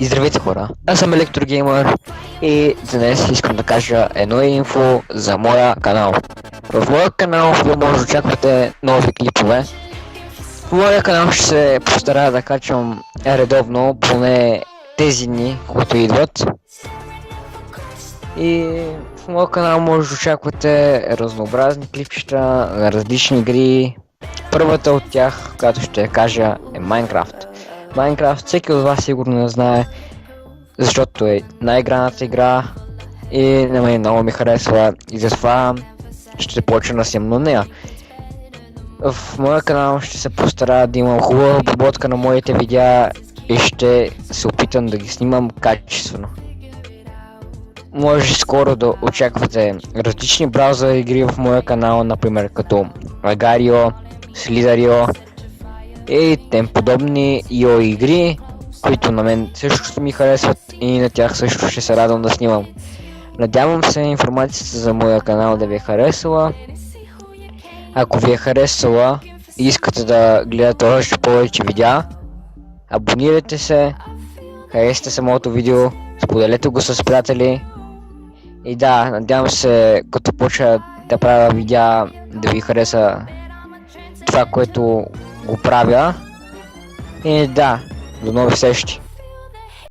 И здравейте хора, аз съм Електрогеймър и днес искам да кажа едно инфо за моя канал. В моя канал вие може да очаквате нови клипове. В моя канал ще се постарая да качвам редовно, поне тези дни, които идват. И в моя канал може да очаквате разнообразни клипчета на различни игри. Първата от тях, която ще кажа, е Майнкрафт. Майнкрафт всеки от вас сигурно не знае, защото е най-играната игра и на мен много ми харесва и затова ще почна да снимам на нея. В моя канал ще се постарая да имам хубава обработка на моите видеа и ще се опитам да ги снимам качествено. Може скоро да очаквате различни браузър игри в моя канал, например като Agario, Slither.io и тем подобни IO игри, които на мен също ми харесват и на тях също ще се радвам да снимам. Надявам се информацията за моя канал да ви е харесала. Ако ви е харесала и искате да гледате още повече видеа, абонирайте се, харесайте самото видео, споделете го с приятели. И да, надявам се като почна да правя видеа да ви хареса това, което го правя. И да, до нови срещи!